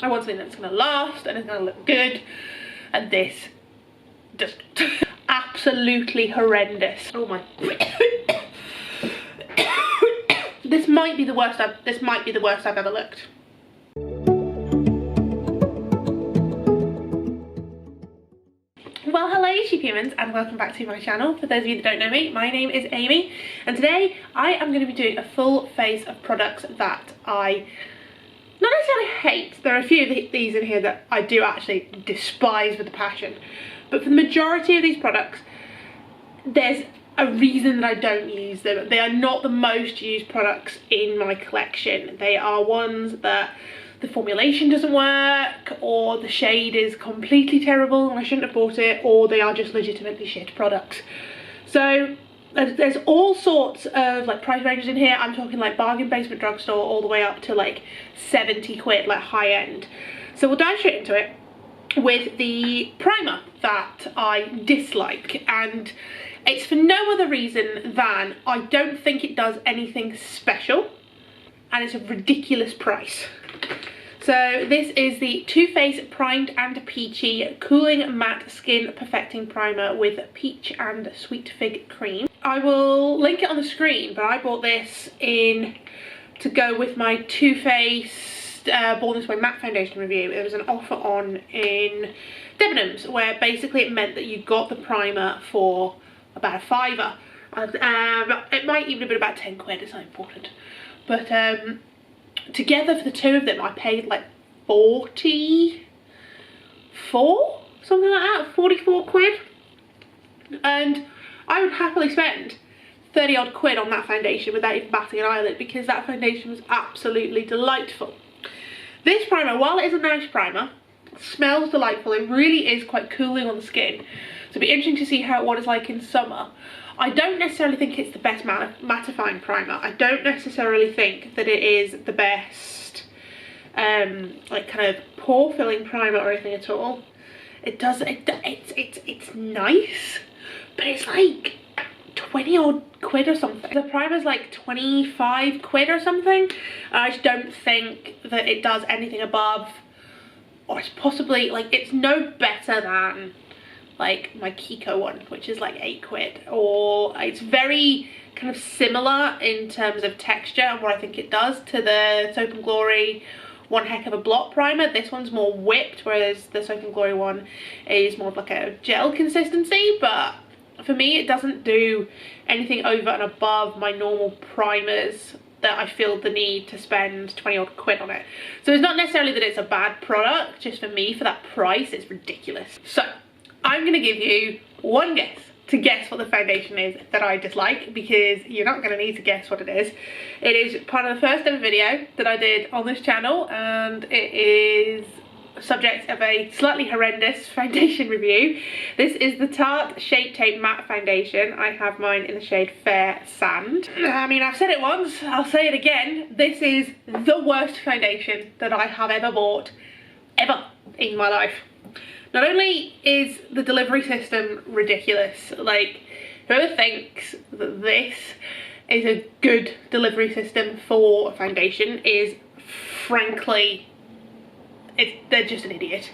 I want something that's going to last and it's going to look good, and this just absolutely horrendous. Oh my. This might be the worst I've ever looked. Well, hello YouTube humans, and welcome back to my channel. For those of you that don't know me, my name is Amy, and today I am going to be doing a full face of products that I not necessarily hate. There are a few of these in here that I do actually despise with a passion, but for the majority of these products there's a reason that I don't use them. They are not the most used products in my collection. They are ones that the formulation doesn't work, or the shade is completely terrible and I shouldn't have bought it, or they are just legitimately shit products. So there's all sorts of like price ranges in here. I'm talking like bargain basement drugstore all the way up to like 70 quid, like high end. So we'll dive straight into it with the primer that I dislike, and it's for no other reason than I don't think it does anything special and it's a ridiculous price. So this is the Too Faced Primed and Peachy Cooling Matte Skin Perfecting Primer with Peach and Sweet Fig Cream. I will link it on the screen, but I bought this in to go with my Too Faced Born This Way matte foundation review. It was an offer on in Debenhams, where basically it meant that you got the primer for about a £5. It might even have been about 10 quid, it's not important. But together for the two of them I paid like 44, something like that, 44 quid. And I would happily spend 30 odd quid on that foundation without even batting an eyelid, because that foundation was absolutely delightful. This primer, while it is a nice primer, smells delightful. It really is quite cooling on the skin. So it'll be interesting to see what it's like in summer. I don't necessarily think it's the best mattifying primer. I don't necessarily think that it is the best like kind of pore filling primer or anything at all. It's nice, but it's like 20 odd quid or something. The primer's like 25 quid or something. I just don't think that it does anything above, or it's possibly like, it's no better than like my Kiko one, which is like 8 quid, or it's very kind of similar in terms of texture and what I think it does to the Soap and Glory One Heck of a Blot primer. This one's more whipped, whereas the Soap and Glory one is more of like a gel consistency, but for me it doesn't do anything over and above my normal primers that I feel the need to spend 20 odd quid on it. So it's not necessarily that it's a bad product, just for me, for that price, it's ridiculous. So I'm going to give you one guess to guess what the foundation is that I dislike, because you're not going to need to guess what it is. It is part of the first ever video that I did on this channel, and it is subject of a slightly horrendous foundation review. This is the Tarte Shape Tape Matte Foundation. I have mine in the shade Fair Sand. I mean, I've said it once, I'll say it again. This is the worst foundation that I have ever bought, ever, in my life. Not only is the delivery system ridiculous, like whoever thinks that this is a good delivery system for a foundation is frankly, they're just an idiot.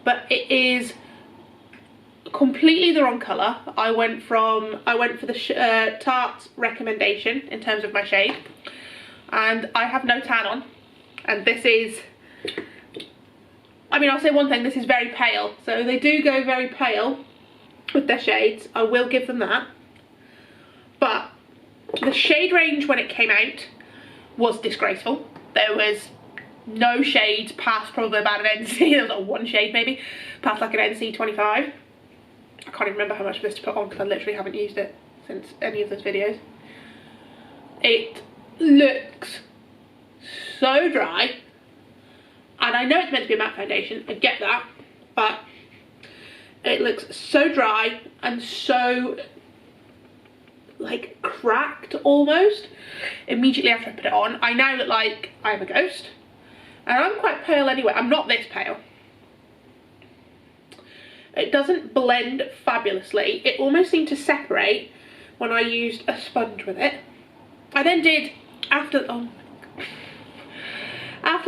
But it is completely the wrong colour. I went for the Tarte's recommendation in terms of my shade, and I have no tan on, and this is, I mean, I'll say one thing, this is very pale. So they do go very pale with their shades, I will give them that. But the shade range when it came out was disgraceful. There was no shades past probably about an NC, there was like one shade maybe, past like an NC 25. I can't even remember how much of this to put on because I literally haven't used it since any of those videos. It looks so dry. And I know it's meant to be a matte foundation, I get that, but it looks so dry and so like cracked almost immediately after I put it on. I now look like I am a ghost, and I'm quite pale anyway. I'm not this pale. It doesn't blend fabulously. It almost seemed to separate when I used a sponge with it. I then did, after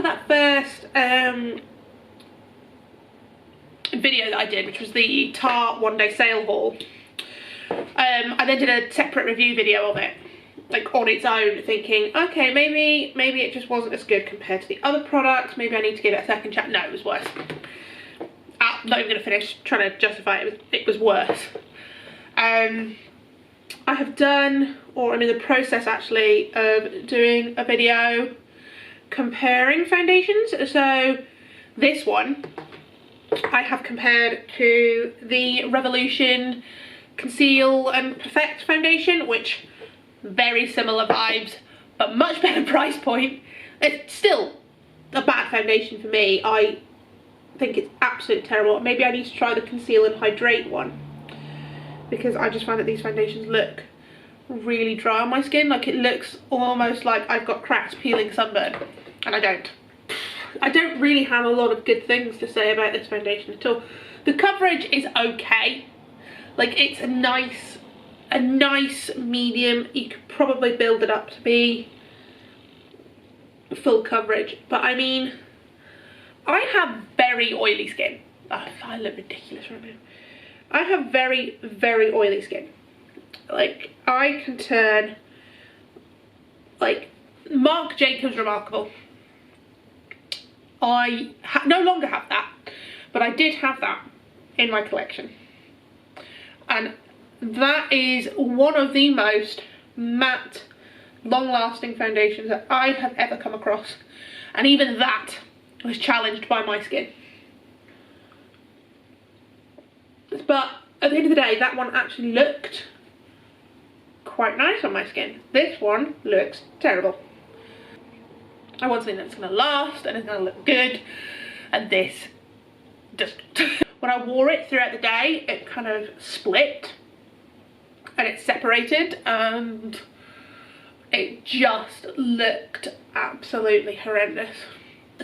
that first video that I did, which was the Tarte one-day sale haul, I then did a separate review video of it, like on its own, thinking, okay, maybe it just wasn't as good compared to the other products, maybe I need to give it a second chat. No, it was worse. I'm not even going to finish trying to justify it. It was worse. I have done, or I'm in the process actually, of doing a video comparing foundations. So this one I have compared to the Revolution Conceal and Perfect foundation, which very similar vibes but much better price point. It's still a bad foundation for me. I think it's absolutely terrible. Maybe I need to try the Conceal and Hydrate one, because I just find that these foundations look really dry on my skin. Like, it looks almost like I've got cracks peeling sunburn, and I don't really have a lot of good things to say about this foundation at all. The coverage is okay. Like, it's a nice medium. You could probably build it up to be full coverage, but I mean, I have very oily skin. Oh, I look ridiculous right now. I have very, very oily skin. Like, I can turn, like, Marc Jacobs Remarkable. I no longer have that, but I did have that in my collection. And that is one of the most matte, long-lasting foundations that I have ever come across. And even that was challenged by my skin. But at the end of the day, that one actually looked quite nice on my skin. This one looks terrible. I want something that's going to last and it's going to look good, and this just when I wore it throughout the day, it kind of split and it separated, and it just looked absolutely horrendous.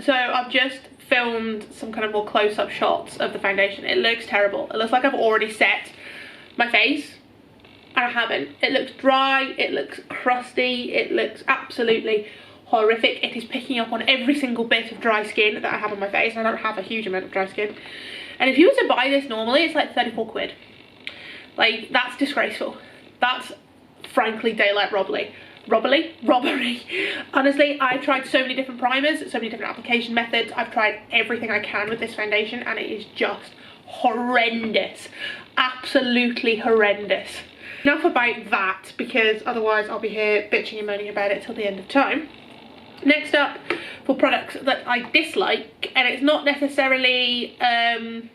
So I've just filmed some kind of more close-up shots of the foundation. It looks terrible. It looks like I've already set my face, and I haven't. It looks dry, it looks crusty, it looks absolutely horrific. It is picking up on every single bit of dry skin that I have on my face. I don't have a huge amount of dry skin. And if you were to buy this normally, it's like 34 quid. Like, that's disgraceful. That's frankly daylight robbery. Honestly, I've tried so many different primers, so many different application methods. I've tried everything I can with this foundation, and it is just horrendous. Absolutely horrendous. Enough about that, because otherwise I'll be here bitching and moaning about it till the end of time. Next up, for products that I dislike, and it's not necessarily that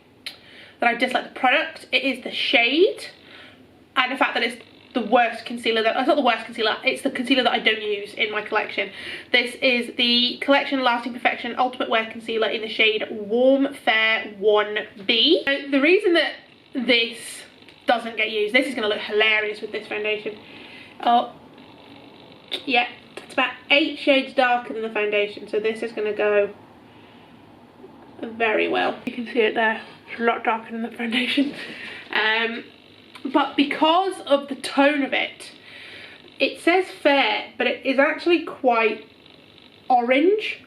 I dislike the product, it is the shade and the fact that it's the worst concealer that, it's not the worst concealer, it's the concealer that I don't use in my collection. This is the Collection Lasting Perfection Ultimate Wear Concealer in the shade Warm Fair 1B. Now, the reason that this doesn't get used, this is going to look hilarious with this foundation. Oh, yeah, it's about 8 shades darker than the foundation, so this is going to go very well. You can see it there, it's a lot darker than the foundation. But because of the tone of it, it says fair, but it is actually quite orange,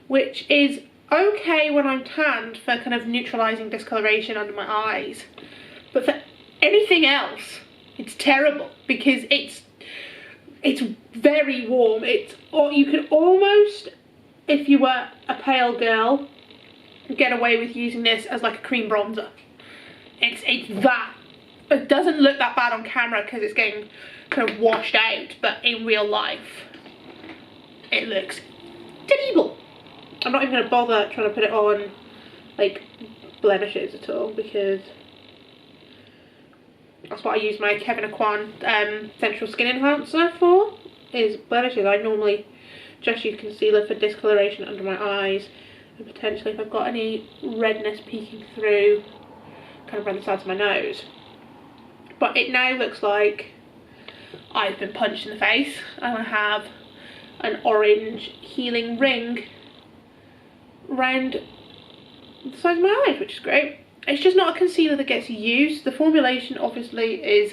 which is okay when I'm tanned for kind of neutralising discoloration under my eyes. But for anything else, it's terrible, because it's very warm. Or you could almost, if you were a pale girl, get away with using this as like a cream bronzer. It's that. It doesn't look that bad on camera because it's getting kind of washed out, but in real life it looks terrible. I'm not even going to bother trying to put it on like blemishes at all, because that's what I use my Kevin Aquan Central Skin Enhancer for, is blemishes. I normally just use concealer for discoloration under my eyes, and potentially if I've got any redness peeking through kind of around the sides of my nose. But it now looks like I've been punched in the face, and I have an orange healing ring around the side of my eyes, which is great. It's just not a concealer that gets used. The formulation obviously is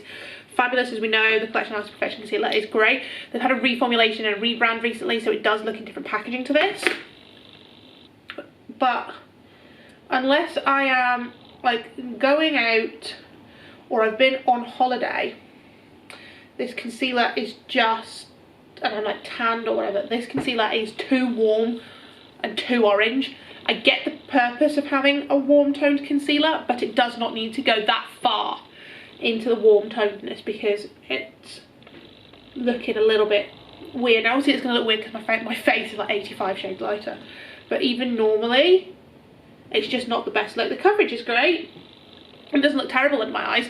fabulous, as we know. The Collection Lasting Perfection Concealer is great. They've had a reformulation and rebrand recently, so it does look in different packaging to this. but unless I am like going out or I've been on holiday, this concealer is just, and I'm like tanned or whatever, this concealer is too warm and too orange. I get the purpose of having a warm toned concealer, but it does not need to go that far into the warm tonedness because it's looking a little bit weird. Now obviously it's going to look weird because my face is like 85 shades lighter, but even normally it's just not the best look. The coverage is great, it doesn't look terrible in my eyes.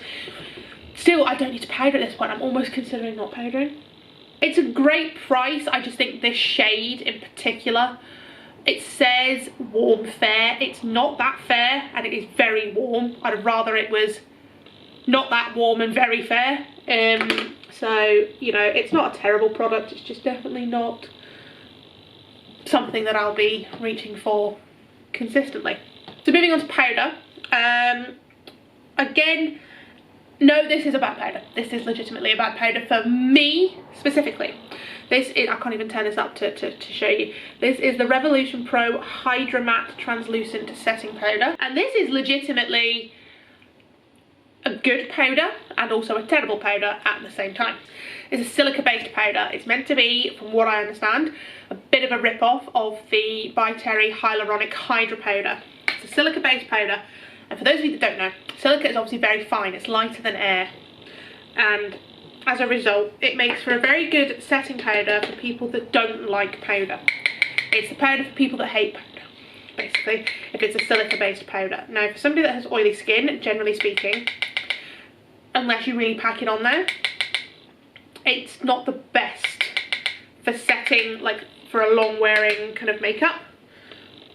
Still, I don't need to powder at this point. I'm almost considering not powdering. It's a great price. I just think this shade in particular, it says warm fair. It's not that fair and it is very warm. I'd rather it was not that warm and very fair. So, you know, it's not a terrible product. It's just definitely not something that I'll be reaching for consistently. So moving on to powder. Again, no, this is a bad powder. This is legitimately a bad powder for me specifically. This is, I can't even turn this up to show you. This is the Revolution Pro Hydra Matte Translucent Setting Powder. And this is legitimately a good powder and also a terrible powder at the same time. It's a silica based powder. It's meant to be, from what I understand, a bit of a rip-off of the By Terry Hyaluronic Hydra powder. It's a silica based powder, and for those of you that don't know, silica is obviously very fine. It's lighter than air, and as a result it makes for a very good setting powder for people that don't like powder. It's the powder for people that hate powder, basically, if it's a silica based powder. Now for somebody that has oily skin, generally speaking, unless you really pack it on there, it's not the best for setting, like for a long wearing kind of makeup.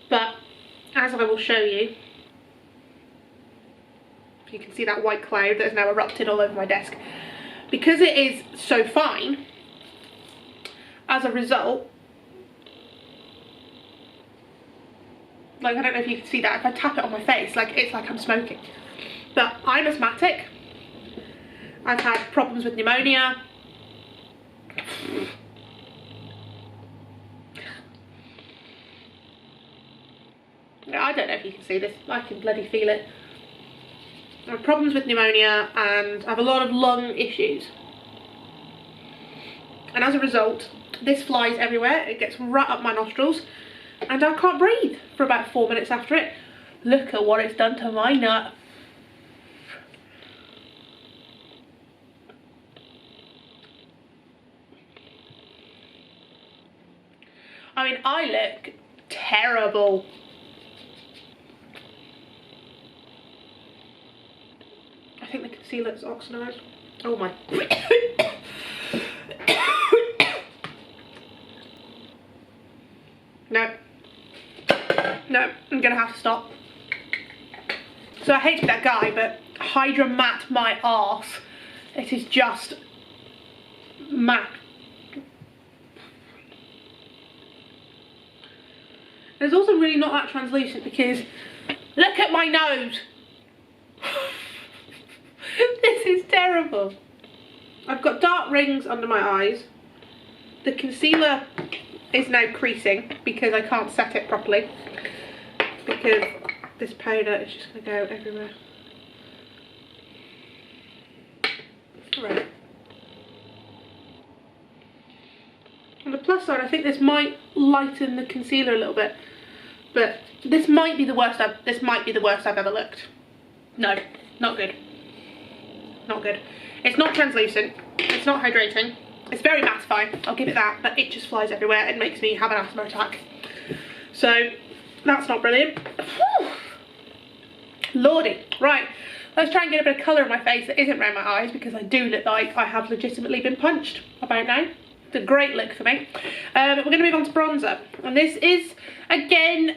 But as I will show you, you can see that white cloud that has now erupted all over my desk. Because it is so fine, as a result, like, I don't know if you can see that, if I tap it on my face, like, it's like I'm smoking. But I'm asthmatic. I've had problems with pneumonia. I don't know if you can see this, I can bloody feel it. I have problems with pneumonia and I have a lot of lung issues. And as a result, this flies everywhere, it gets right up my nostrils, and I can't breathe for about 4 minutes after it. Look at what it's done to my nut. I mean, I look terrible. I think the concealer's oxidized. Oh my. No. No, I'm gonna have to stop. So I hate to be that guy, but Hydra Matte my arse. It is just matte. It's also really not that translucent because look at my nose. This is terrible. I've got dark rings under my eyes. The concealer is now creasing because I can't set it properly, because this powder is just going to go everywhere. Right. On the plus side, I think this might lighten the concealer a little bit, but this might be the worst I've ever looked. No, not good. Not good. It's not translucent, it's not hydrating, it's very mattifying, I'll give it that, but it just flies everywhere and makes me have an asthma attack. So that's not brilliant. Whew. Lordy. Right, let's try and get a bit of colour in my face that isn't around my eyes, because I do look like I have legitimately been punched about now. It's a great look for me. We're going to move on to bronzer, and this is, again,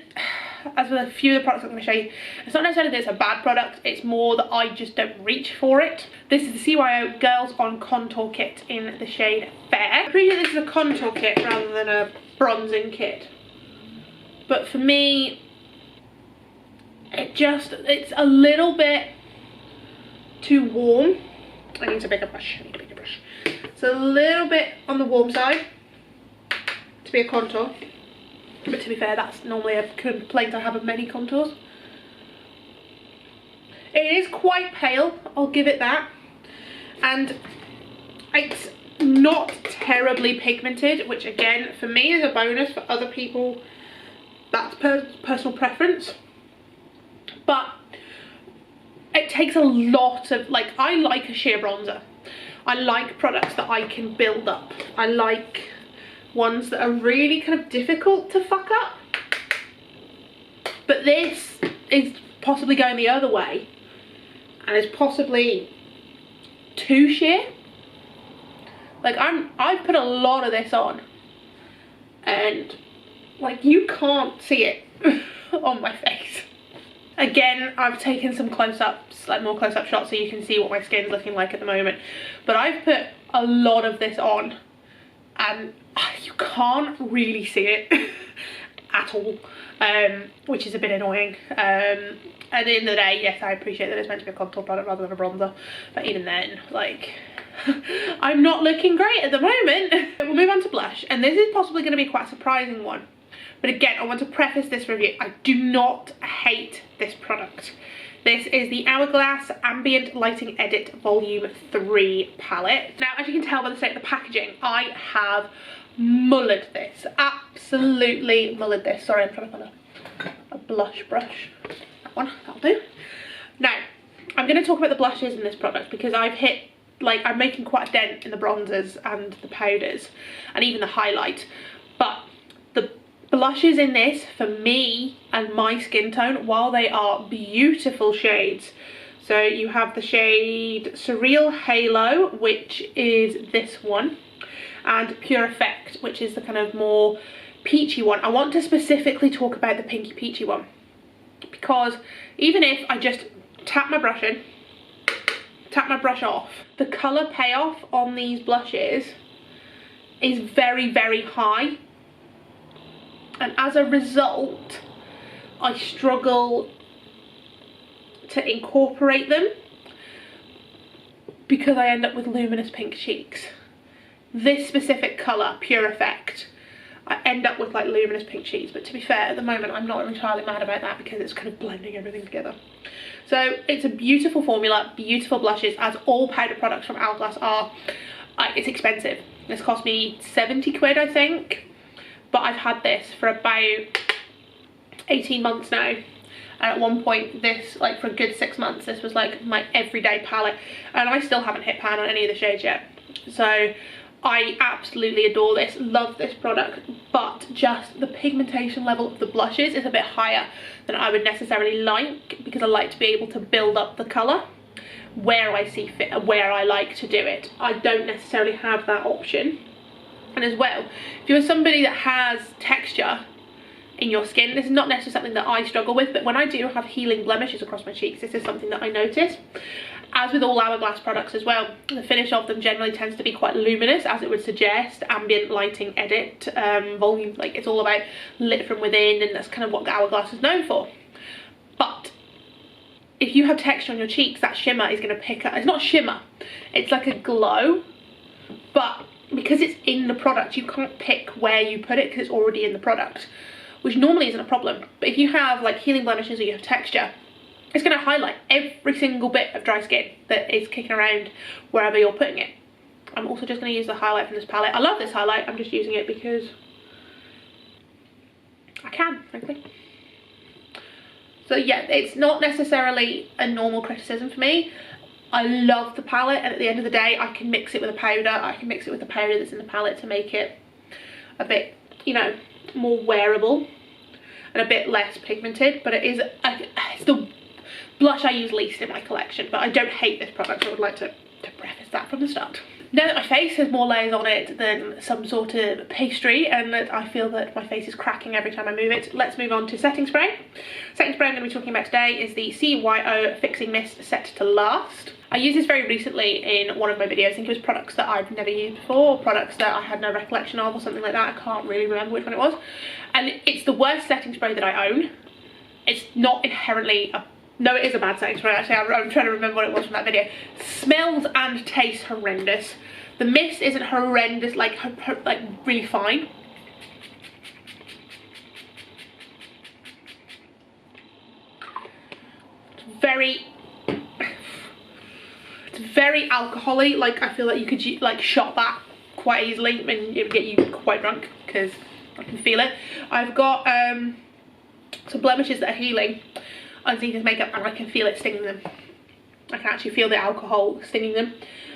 as with a few of the products I'm going to show you, it's not necessarily that it's a bad product, it's more that I just don't reach for it. This is the CYO Girls On Contour Kit in the shade Fair. I appreciate this is a contour kit rather than a bronzing kit, but for me, it's a little bit too warm. I need a bigger brush, It's a little bit on the warm side to be a contour. But to be fair, that's normally a complaint I have of many contours. It is quite pale, I'll give it that. And it's not terribly pigmented, which again, for me is a bonus. For other people, that's personal preference. But it takes a lot of, like, I like a sheer bronzer. I like products that I can build up. I like ones that are really kind of difficult to fuck up. But this is possibly going the other way. And it's possibly too sheer. Like, I've put a lot of this on. And, like, you can't see it on my face. Again, I've taken some close-ups, like more close-up shots, so you can see what my skin's looking like at the moment. But I've put a lot of this on, and you can't really see it at all, which is a bit annoying. At the end of the day, yes, I appreciate that it's meant to be a contour product rather than a bronzer, but even then, like, I'm not looking great at the moment. We'll move on to blush, and this is possibly going to be quite a surprising one. But again, I want to preface this review. I do not hate this product. This is the Hourglass Ambient Lighting Edit Volume 3 palette. Now, as you can tell by the state of the packaging, I have mullered this. Absolutely mullered this. Sorry, I'm trying to find a blush brush. That one, that'll do. Now, I'm going to talk about the blushes in this product because I've hit, like, I'm making quite a dent in the bronzers and the powders and even the highlight. But the blushes in this, for me and my skin tone, while they are beautiful shades, so you have the shade Surreal Halo, which is this one, and Pure Effect, which is the kind of more peachy one. I want to specifically talk about the pinky peachy one, because even if I just tap my brush in, tap my brush off, the colour payoff on these blushes is very, very high. And as a result, I struggle to incorporate them because I end up with luminous pink cheeks. This specific colour, Pure Effect, I end up with like luminous pink cheeks. But to be fair, at the moment, I'm not entirely mad about that because it's kind of blending everything together. So it's a beautiful formula, beautiful blushes, as all powder products from Hourglass are. It's expensive. This cost me 70 quid, I think. But I've had this for about 18 months now. And at one point, this, like for a good 6 months, this was like my everyday palette. And I still haven't hit pan on any of the shades yet. So I absolutely adore this, love this product. But just the pigmentation level of the blushes is a bit higher than I would necessarily like, because I like to be able to build up the colour where I see fit and where I like to do it. I don't necessarily have that option. And as well, if you're somebody that has texture in your skin, this is not necessarily something that I struggle with, but when I do have healing blemishes across my cheeks, this is something that I notice. As with all Hourglass products as well, the finish of them generally tends to be quite luminous, as it would suggest. Ambient Lighting Edit Volume, like, it's all about lit from within, and that's kind of what Hourglass is known for. But if you have texture on your cheeks, that shimmer is going to pick up. It's not shimmer, it's like a glow, but because it's in the product, you can't pick where you put it because it's already in the product, which normally isn't a problem. But if you have like healing blemishes or you have texture, it's going to highlight every single bit of dry skin that is kicking around wherever you're putting it. I'm also just going to use the highlight from this palette. I love this highlight, I'm just using it because I can, frankly. So yeah, it's not necessarily a normal criticism for me. I love the palette, and at the end of the day, I can mix it with a powder. I can mix it with the powder that's in the palette to make it a bit, you know, more wearable and a bit less pigmented. But it's the blush I use least in my collection. But I don't hate this product, so I would like to preface that from the start. Now that my face has more layers on it than some sort of pastry, and that I feel that my face is cracking every time I move it, let's move on to setting spray. Setting spray I'm going to be talking about today is the CYO Fixing Mist Set to Last. I used this very recently in one of my videos. I think it was products that I've never used before, or products that I had no recollection of, or something like that. I can't really remember which one it was. And it's the worst setting spray that I own. It's not inherently a... No, it is a bad setting spray, actually. I'm trying to remember what it was from that video. Smells and tastes horrendous. The mist isn't horrendous, like really fine. It's very alcohol-y. Like, I feel like you could like shot that quite easily and it would get you quite drunk, because I can feel it. I've got some blemishes that are healing underneath his makeup, and I can feel it stinging them. I can actually feel the alcohol stinging them.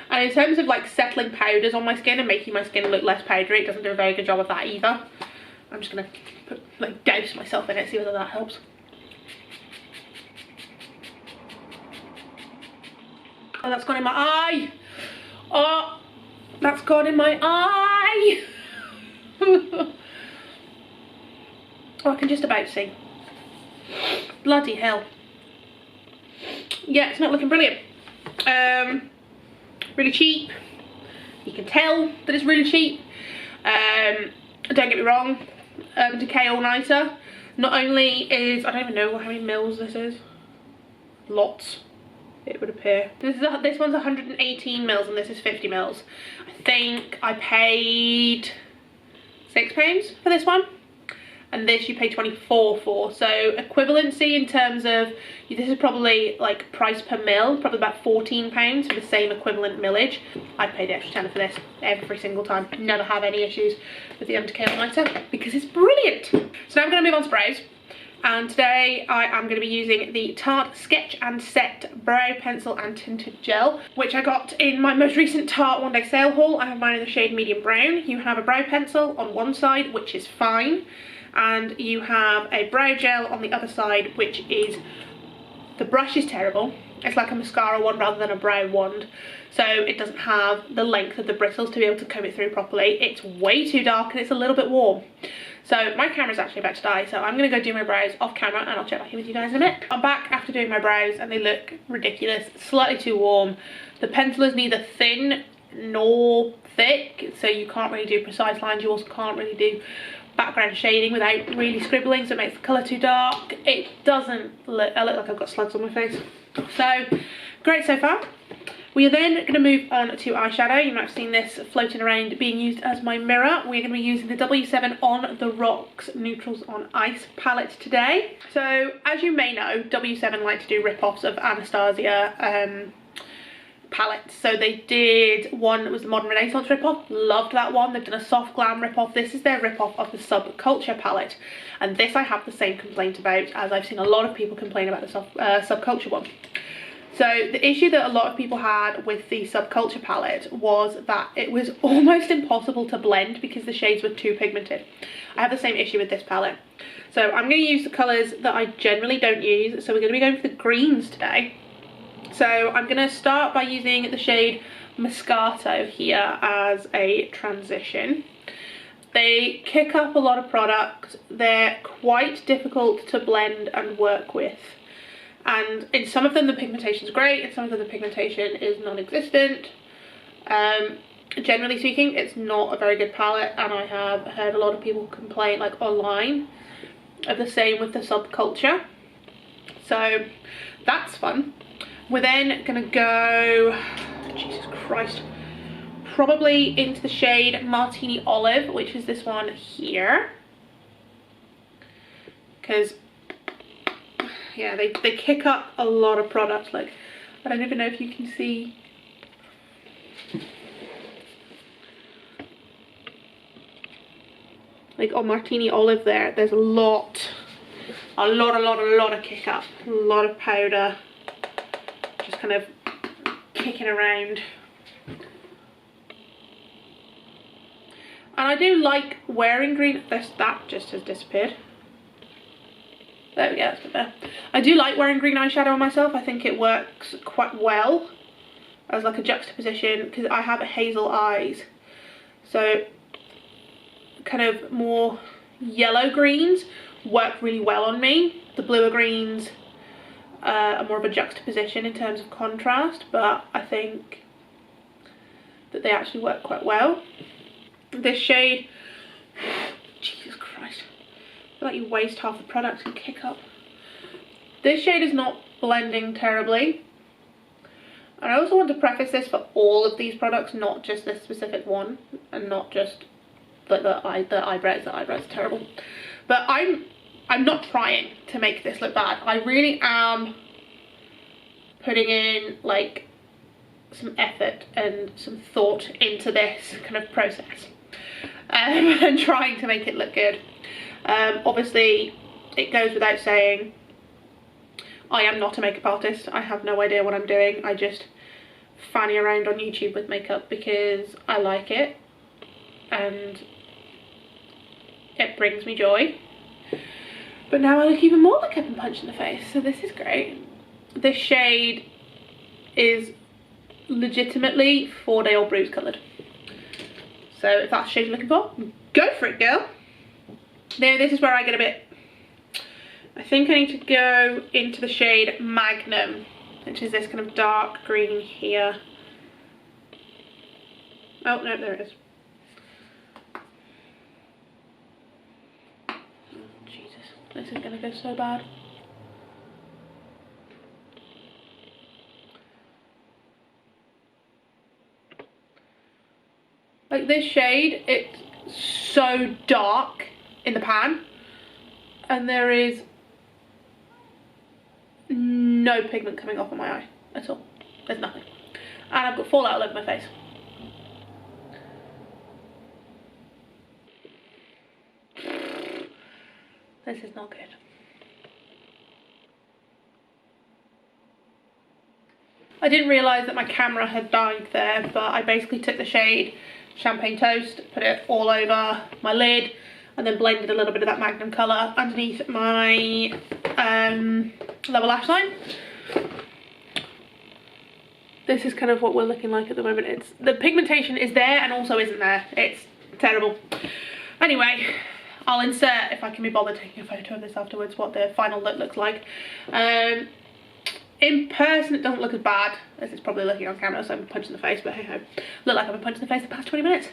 And in terms of like settling powders on my skin and making my skin look less powdery, it doesn't do a very good job of that either. I'm just gonna douse myself in it, see whether that helps. Oh, that's gone in my eye. Oh, that's gone in my eye. Oh, I can just about see. Bloody hell. Yeah, it's not looking brilliant. Really cheap. You can tell that it's really cheap. Don't get me wrong, Decay All Nighter not only is, I don't even know how many mils this is. Lots, it would appear. This one's 118 mils and this is 50 mils. I think I paid £6 for this one, and this you pay 24 for. So equivalency in terms of, this is probably like price per mil, probably about £14 for the same equivalent millage. I paid the extra tenner for this every single time. Never have any issues with the Decay All Nighter because it's brilliant. So now I'm going to move on to brows. And today I am going to be using the Tarte Sketch and Set Brow Pencil and Tinted Gel, which I got in my most recent Tarte one day sale haul. I have mine in the shade medium brown. You have a brow pencil on one side, which is fine, and you have a brow gel on the other side, which is, the brush is terrible. It's like a mascara wand rather than a brow wand, so it doesn't have the length of the bristles to be able to comb it through properly. It's way too dark and it's a little bit warm. So my camera's actually about to die, so I'm going to go do my brows off camera and I'll check back in with you guys in a minute. I'm back after doing my brows and they look ridiculous, slightly too warm. The pencil is neither thin nor thick, so you can't really do precise lines. You also can't really do background shading without really scribbling, so it makes the colour too dark. It doesn't look, I look like I've got slugs on my face. So great so far. We are then going to move on to eyeshadow. You might have seen this floating around being used as my mirror. We're going to be using the W7 On The Rocks Neutrals on Ice palette today. So as you may know, W7 like to do rip-offs of Anastasia palettes. So they did one that was the Modern Renaissance rip-off. Loved that one. They've done a soft glam rip-off. This is their rip-off of the Subculture palette. And this I have the same complaint about, as I've seen a lot of people complain about the Subculture one. So the issue that a lot of people had with the Subculture palette was that it was almost impossible to blend because the shades were too pigmented. I have the same issue with this palette. So I'm going to use the colours that I generally don't use. So we're going to be going for the greens today. So I'm going to start by using the shade Moscato here as a transition. They kick up a lot of product. They're quite difficult to blend and work with. And in some of them the pigmentation is great, in some of them the pigmentation is non-existent. Generally speaking, it's not a very good palette, and I have heard a lot of people complain, like online, of the same with the Subculture. So that's fun. We're then gonna go, Jesus Christ, probably into the shade Martini Olive, which is this one here. Because yeah, they kick up a lot of product. Like, I don't even know if you can see. Like on Martini Olive there's a lot of kick up. A lot of powder. Just kind of kicking around. And I do like wearing green. That just has disappeared. There we go, that's a bit better. I do like wearing green eyeshadow on myself. I think it works quite well as like a juxtaposition because I have hazel eyes. So kind of more yellow greens work really well on me. The bluer greens are more of a juxtaposition in terms of contrast, but I think that they actually work quite well. This shade, Jesus Christ. I feel like you waste half the product and kick up. This shade is not blending terribly. And I also want to preface this for all of these products, not just this specific one, and not just like the eyebrows. The eyebrows are terrible. But I'm not trying to make this look bad. I really am putting in like some effort and some thought into this kind of process, and trying to make it look good. Obviously it goes without saying, I am not a makeup artist. I have no idea what I'm doing. I just fanny around on YouTube with makeup because I like it and it brings me joy. But now I look even more like I've been punched in the face, so this is great. This shade is legitimately 4-day-old bruise coloured. So if that's the shade you're looking for, go for it, girl. Now this is where I get a bit, I think I need to go into the shade Magnum, which is this kind of dark green here. Oh no, there it is. Oh, Jesus, this is gonna go so bad. Like this shade, it's so dark in the pan, and there is no pigment coming off on my eye at all. There's nothing. And I've got fallout all over my face. This is not good. I didn't realise that my camera had died there, but I basically took the shade Champagne Toast, put it all over my lid, and then blended a little bit of that Magnum colour underneath my lower lash line. This is kind of what we're looking like at the moment. It's the pigmentation is there and also isn't there. It's terrible. Anyway, I'll insert, if I can be bothered taking a photo of this afterwards, what the final look looks like. In person it doesn't look as bad as it's probably looking on camera, so I'm punched in the face, but hey ho. Look like I've been punched in the face the past 20 minutes.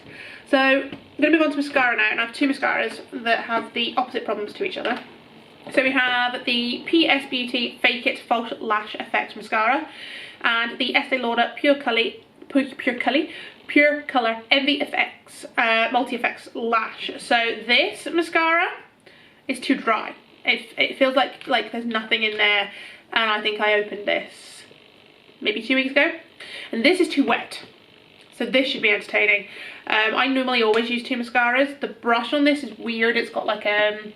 So I'm going to move on to mascara now, and I have two mascaras that have the opposite problems to each other. So we have the PS Beauty Fake It False Lash Effect Mascara and the Estee Lauder Pure Colour Envy Effects Multi Effects Lash. So this mascara is too dry. It feels like there's nothing in there, and I think I opened this maybe 2 weeks ago, and this is too wet. So this should be entertaining. I normally always use two mascaras. The brush on this is weird. It's got like a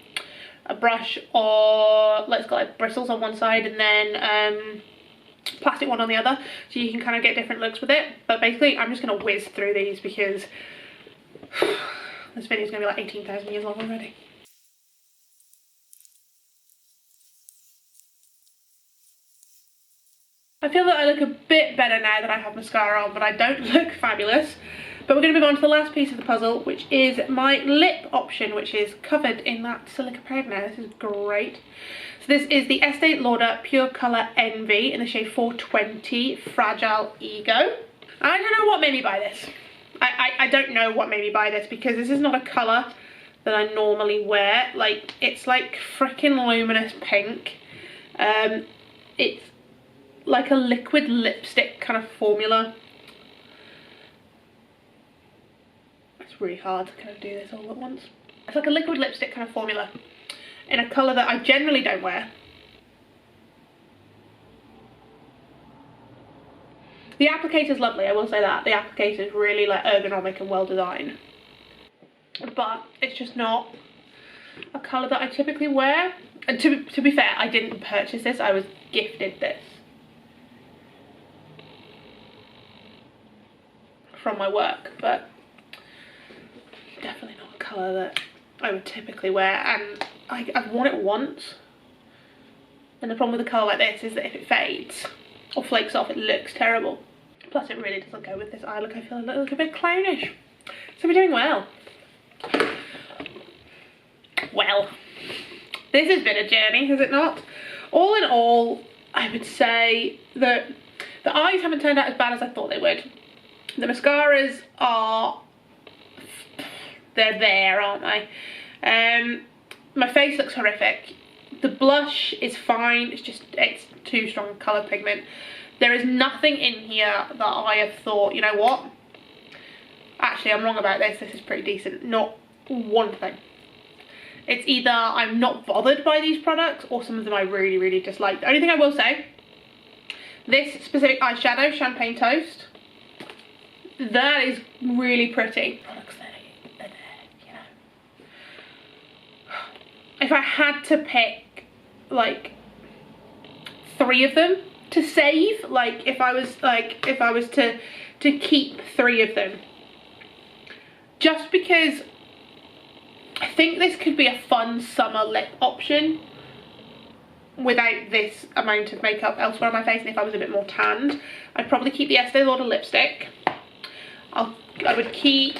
brush, or it's got like bristles on one side and then plastic one on the other, so you can kind of get different looks with it. But basically I'm just going to whiz through these because this video is going to be like 18,000 years long already. I feel that I look a bit better now that I have mascara on, but I don't look fabulous. But we're going to move on to the last piece of the puzzle, which is my lip option, which is covered in that silica powder now. This is great. So this is the Estee Lauder Pure Colour Envy in the shade 420 Fragile Ego. I don't know what made me buy this. I don't know what made me buy this, because this is not a colour that I normally wear. Like, it's like freaking luminous pink. It's like a liquid lipstick kind of formula. It's really hard to kind of do this all at once. It's like a liquid lipstick kind of formula in a colour that I generally don't wear. The applicator's lovely, I will say that. The applicator's really like ergonomic and well designed. But it's just not a colour that I typically wear. And to be fair, I didn't purchase this, I was gifted this from my work, but definitely not a colour that I would typically wear. And I've worn it once, and the problem with a colour like this is that if it fades or flakes off, it looks terrible. Plus it really doesn't go with this eye look. I feel a bit clownish. So we're doing well. Well, this has been a journey, has it not? All in all, I would say that the eyes haven't turned out as bad as I thought they would. The mascaras are, they're there, aren't they? My face looks horrific. The blush is fine, it's too strong a colour pigment. There is nothing in here that I have thought, you know what? Actually, I'm wrong about this is pretty decent. Not one thing. It's either I'm not bothered by these products, or some of them I really, really dislike. The only thing I will say, This specific eyeshadow, Champagne Toast, that is really pretty. Products they're there, you know. If I had to pick like 3 of them to save, like if I was to keep 3 of them, just because I think this could be a fun summer lip option without this amount of makeup elsewhere on my face, and if I was a bit more tanned, I'd probably keep the Estee Lauder lipstick. I would keep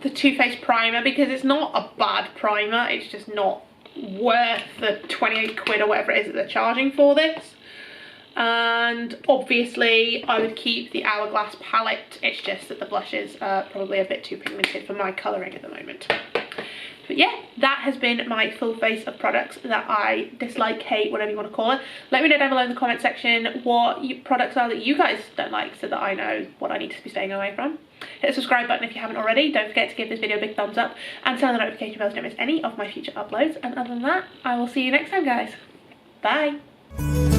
the Too Faced primer, because it's not a bad primer, it's just not worth the 28 quid or whatever it is that they're charging for this. And obviously I would keep the Hourglass palette. It's just that the blushes are probably a bit too pigmented for my colouring at the moment. But yeah, that has been my full face of products that I dislike, hate, whatever you want to call it. Let me know down below in the comment section what products are that you guys don't like, so that I know what I need to be staying away from. Hit the subscribe button if you haven't already. Don't forget to give this video a big thumbs up and turn on the notification bell so you don't miss any of my future uploads. And other than that, I will see you next time, guys. Bye.